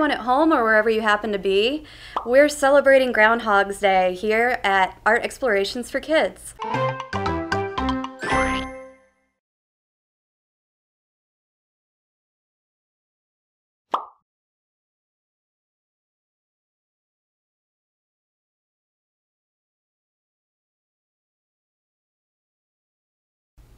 everyone at home or wherever you happen to be. We're celebrating Groundhog's Day here at Art Explorations for Kids.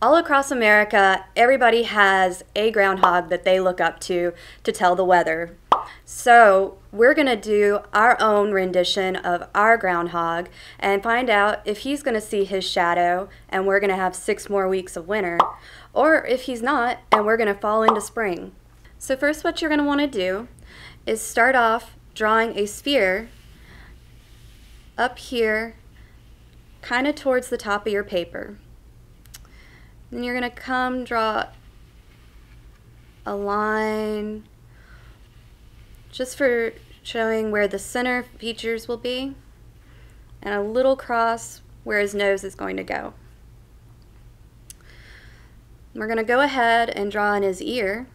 All across America, everybody has a groundhog that they look up to tell the weather. So we're going to do our own rendition of our groundhog and find out if he's going to see his shadow and we're going to have 6 more weeks of winter, or if he's not and we're going to fall into spring. So first, what you're going to want to do is start off drawing a sphere up here, kind of towards the top of your paper. Then you're going to come draw a line just for showing where the center features will be, and a little cross where his nose is going to go. We're going to go ahead and draw in his ear.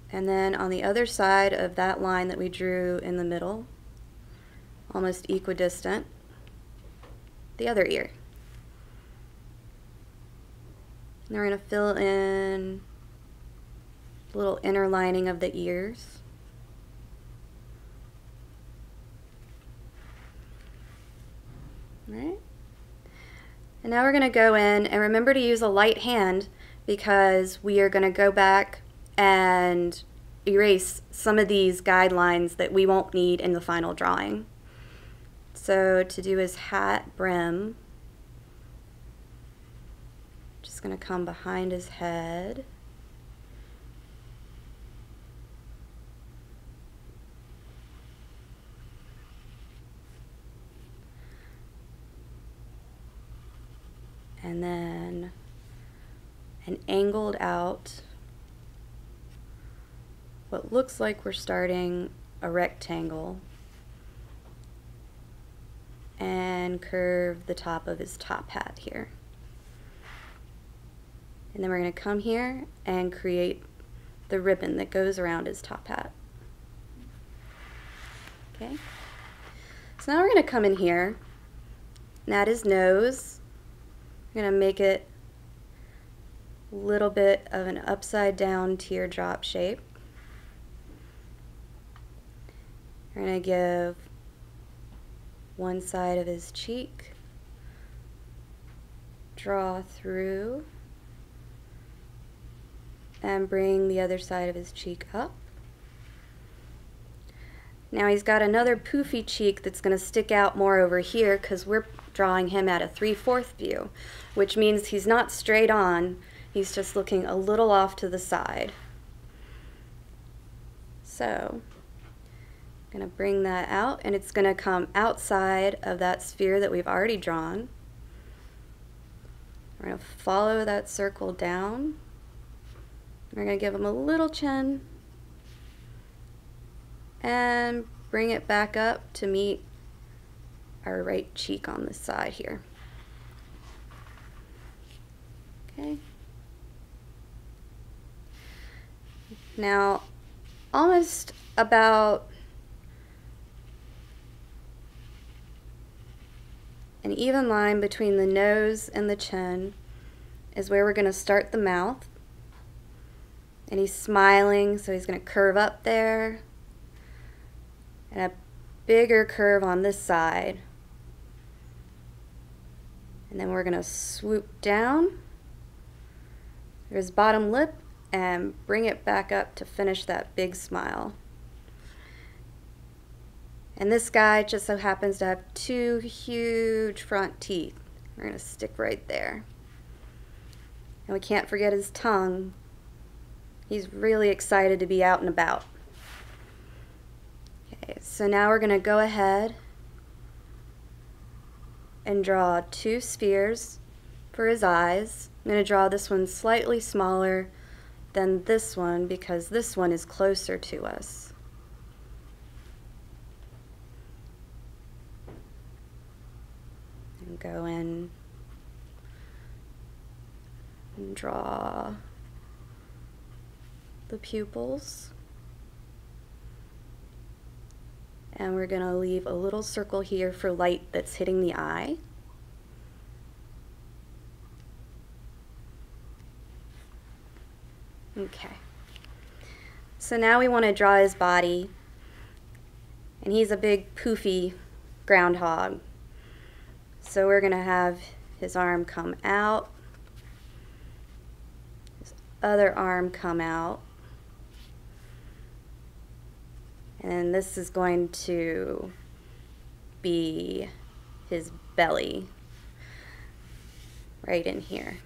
And then on the other side of that line that we drew in the middle, almost equidistant, the other ear. And we're going to fill in the little inner lining of the ears. All right. And now we're going to go in and remember to use a light hand because we are going to go back and erase some of these guidelines that we won't need in the final drawing. So to do his hat brim, just going to come behind his head. And then an angled out, what looks like we're starting a rectangle, and curve the top of his top hat here. And then we're going to come here and create the ribbon that goes around his top hat. Okay. So now we're going to come in here and add his nose. I'm going to make it a little bit of an upside down teardrop shape. We're going to give one side of his cheek, draw through, and bring the other side of his cheek up. Now he's got another poofy cheek that's going to stick out more over here because we're drawing him at a 3/4 view, which means he's not straight on, he's just looking a little off to the side. So I'm going to bring that out, and it's going to come outside of that sphere that we've already drawn. We're going to follow that circle down. We're going to give him a little chin and bring it back up to meet our right cheek on this side here. Okay. Now, almost about an even line between the nose and the chin is where we're going to start the mouth. And he's smiling, so he's going to curve up there. And a bigger curve on this side. And then we're going to swoop down through his bottom lip and bring it back up to finish that big smile. And this guy just so happens to have 2 huge front teeth. We're going to stick right there. And we can't forget his tongue. He's really excited to be out and about. Okay, so now we're going to go ahead and draw 2 spheres for his eyes. I'm going to draw this one slightly smaller than this one because this one is closer to us. And go in And draw the pupils. And we're going to leave a little circle here for light that's hitting the eye. Okay. So now we want to draw his body. And he's a big poofy groundhog. So we're going to have his arm come out, his other arm come out, and this is going to be his belly right in here.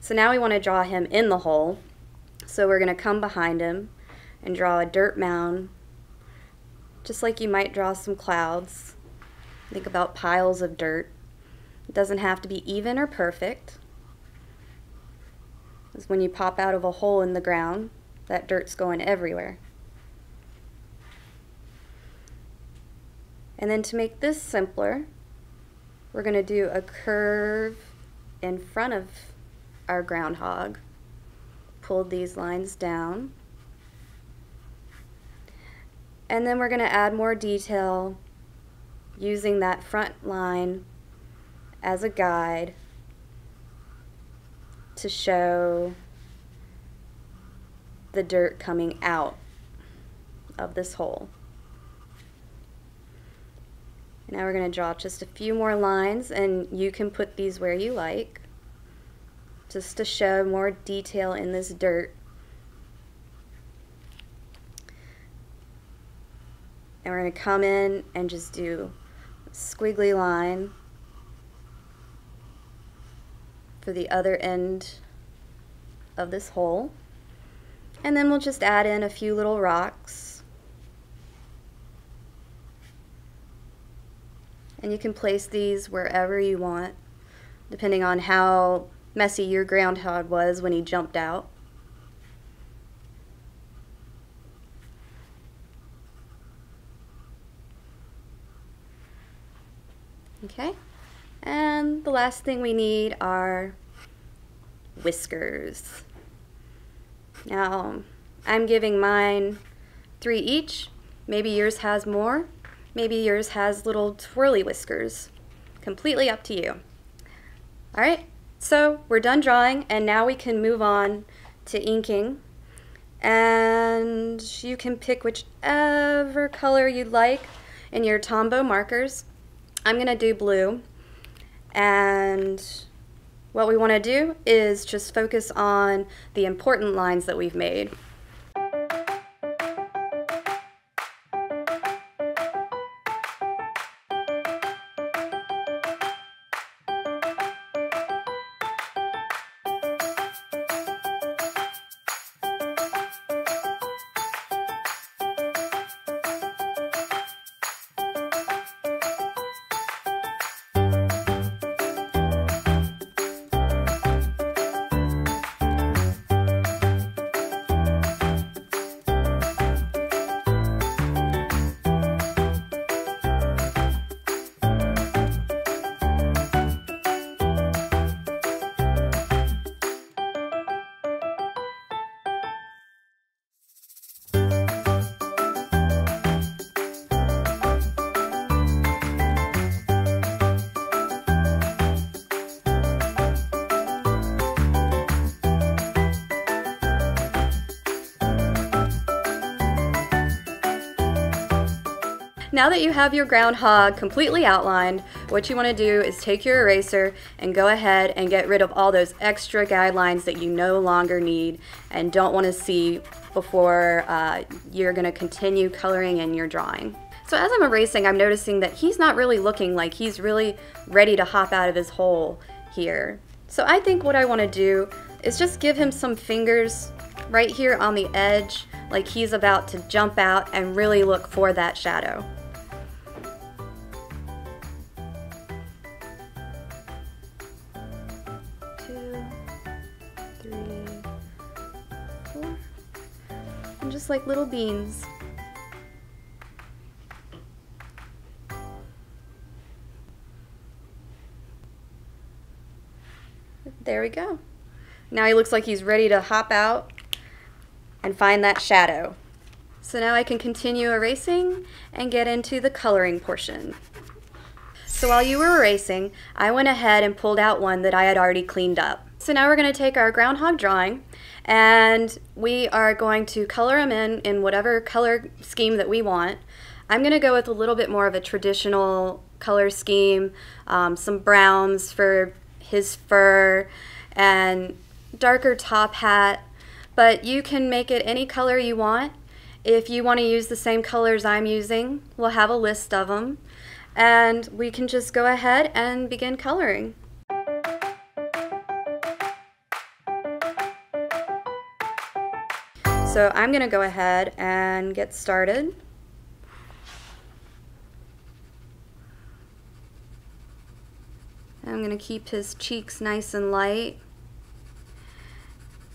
So now we want to draw him in the hole. So we're going to come behind him and draw a dirt mound, just like you might draw some clouds. Think about piles of dirt. It doesn't have to be even or perfect. Because when you pop out of a hole in the ground, that dirt's going everywhere. And then to make this simpler, we're going to do a curve in front of our groundhog. Pull these lines down. And then we're going to add more detail using that front line as a guide to show the dirt coming out of this hole. Now we're going to draw just a few more lines, and you can put these where you like, just to show more detail in this dirt. And we're going to come in and just do a squiggly line for the other end of this hole. And then we'll just add in a few little rocks. And you can place these wherever you want, depending on how messy your groundhog was when he jumped out. Okay, and the last thing we need are whiskers. Now, I'm giving mine 3 each. Maybe yours has more. Maybe yours has little twirly whiskers. Completely up to you. All right, so we're done drawing, and now we can move on to inking. And you can pick whichever color you'd like in your Tombow markers. I'm going to do blue, and what we want to do is just focus on the important lines that we've made. Now that you have your groundhog completely outlined, what you want to do is take your eraser and go ahead and get rid of all those extra guidelines that you no longer need and don't want to see before you're going to continue coloring in your drawing. So as I'm erasing, I'm noticing that he's not really looking like he's really ready to hop out of his hole here. So I think what I want to do is just give him some fingers right here on the edge, like he's about to jump out and really look for that shadow. Just like little beans. There we go. Now he looks like he's ready to hop out and find that shadow. So now I can continue erasing and get into the coloring portion. So while you were erasing, I went ahead and pulled out one that I had already cleaned up. So now we're going to take our groundhog drawing and we are going to color him in whatever color scheme that we want. I'm going to go with a little bit more of a traditional color scheme, some browns for his fur and darker top hat, but you can make it any color you want. If you want to use the same colors I'm using, we'll have a list of them and we can just go ahead and begin coloring. So I'm going to go ahead and get started. I'm going to keep his cheeks nice and light.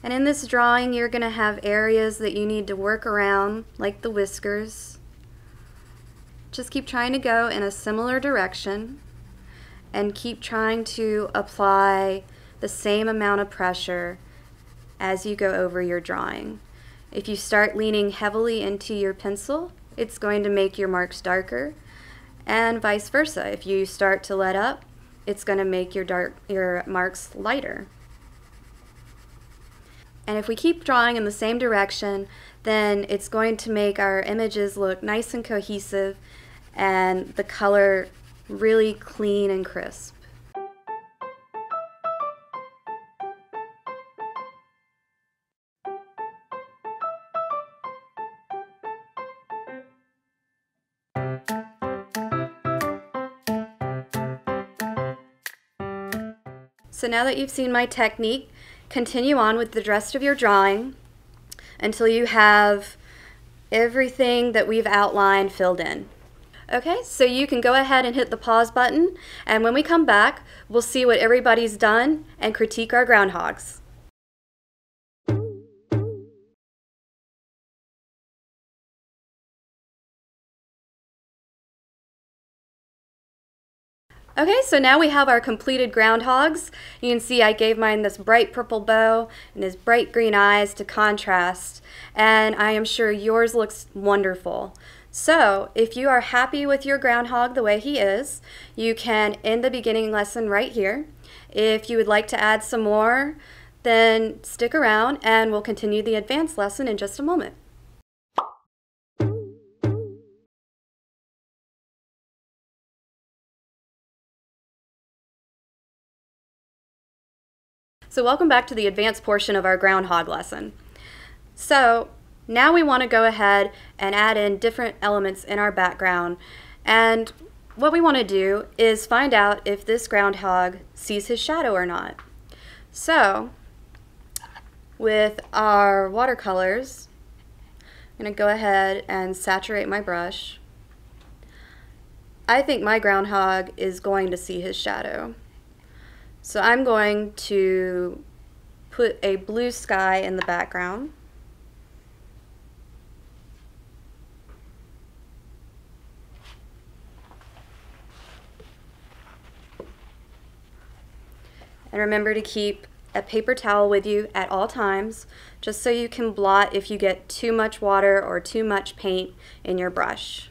And in this drawing, you're going to have areas that you need to work around, like the whiskers. Just keep trying to go in a similar direction and keep trying to apply the same amount of pressure as you go over your drawing. If you start leaning heavily into your pencil, it's going to make your marks darker, and vice versa. If you start to let up, it's going to make your marks lighter. And if we keep drawing in the same direction, then it's going to make our images look nice and cohesive and the color really clean and crisp. So now that you've seen my technique, continue on with the rest of your drawing until you have everything that we've outlined filled in. Okay, so you can go ahead and hit the pause button, and when we come back, we'll see what everybody's done and critique our groundhogs. Okay, so now we have our completed groundhogs. You can see I gave mine this bright purple bow and his bright green eyes to contrast, and I am sure yours looks wonderful. So if you are happy with your groundhog the way he is, you can end the beginning lesson right here. If you would like to add some more, then stick around and we'll continue the advanced lesson in just a moment. So welcome back to the advanced portion of our groundhog lesson. So now we want to go ahead and add in different elements in our background, and what we want to do is find out if this groundhog sees his shadow or not. So with our watercolors, I'm going to go ahead and saturate my brush. I think my groundhog is going to see his shadow. So I'm going to put a blue sky in the background. And remember to keep a paper towel with you at all times, just so you can blot if you get too much water or too much paint in your brush.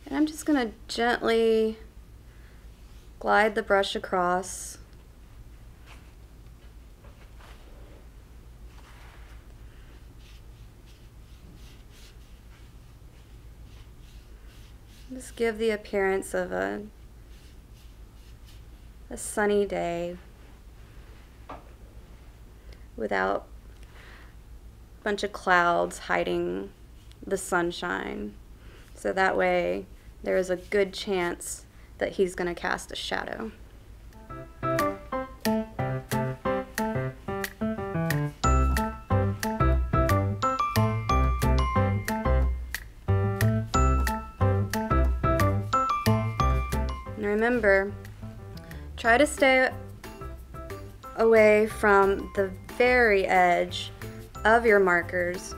And I'm just going to gently glide the brush across. Just give the appearance of a sunny day without a bunch of clouds hiding the sunshine. So that way there is a good chance that he's going to cast a shadow. And remember, try to stay away from the very edge of your markers,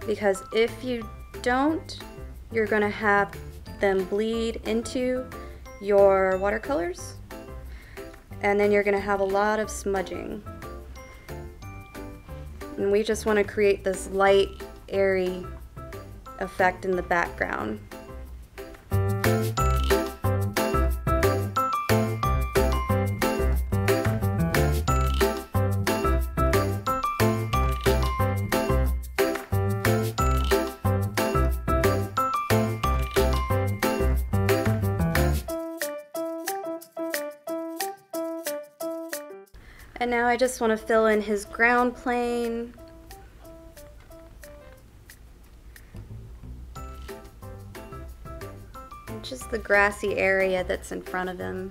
because if you don't, you're going to have them bleed into your watercolors, and then you're going to have a lot of smudging. And we just want to create this light, airy effect in the background. And now I just want to fill in his ground plane. Just the grassy area that's in front of him.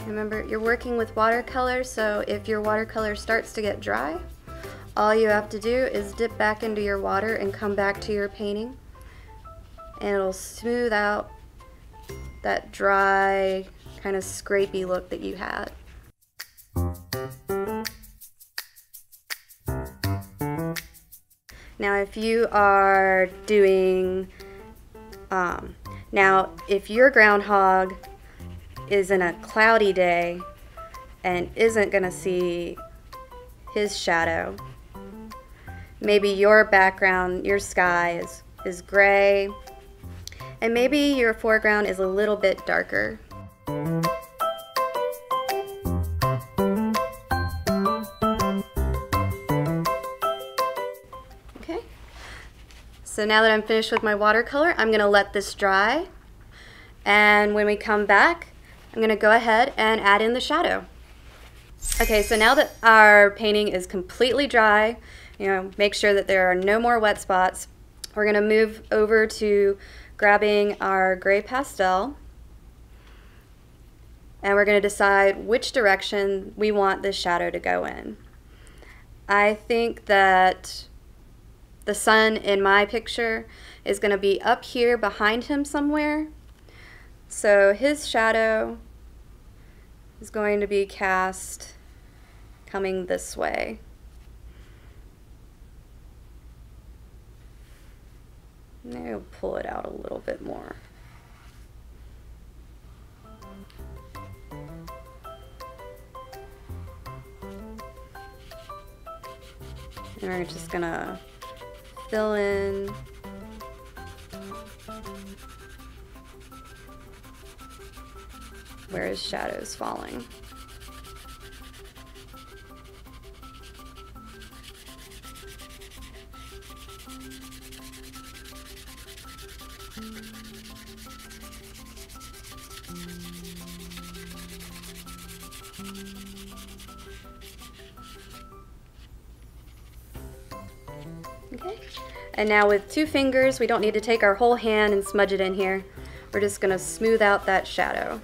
Remember, you're working with watercolor, so if your watercolor starts to get dry, all you have to do is dip back into your water and come back to your painting, and it'll smooth out that dry, kind of scrapey look that you had. Now if you are doing, now if your groundhog is in a cloudy day and isn't going to see his shadow, maybe your background, your sky is gray, and maybe your foreground is a little bit darker. Okay, so now that I'm finished with my watercolor, I'm going to let this dry, and when we come back, I'm going to go ahead and add in the shadow. Okay, so now that our painting is completely dry, make sure that there are no more wet spots. We're going to move over to grabbing our gray pastel, and we're going to decide which direction we want this shadow to go in. I think that the sun in my picture is going to be up here behind him somewhere. So his shadow is going to be cast coming this way. Maybe I'll pull it out a little bit more. And we're just gonna fill in where his shadow is falling. Okay, and now with 2 fingers, we don't need to take our whole hand and smudge it in here. We're just going to smooth out that shadow.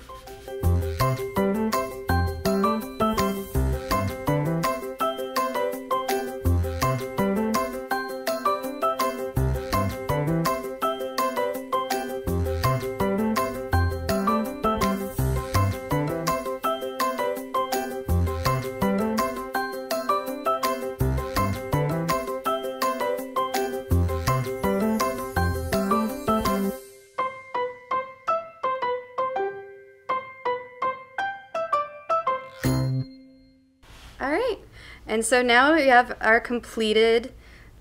Alright, and so now we have our completed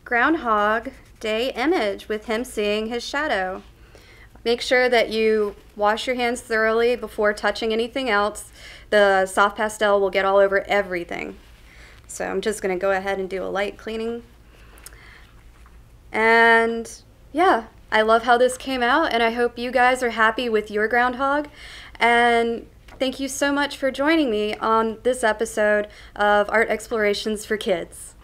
Groundhog Day image with him seeing his shadow. Make sure that you wash your hands thoroughly before touching anything else. The soft pastel will get all over everything. So I'm just going to go ahead and do a light cleaning. And yeah, I love how this came out, and I hope you guys are happy with your groundhog. And thank you so much for joining me on this episode of Art Explorations for Kids.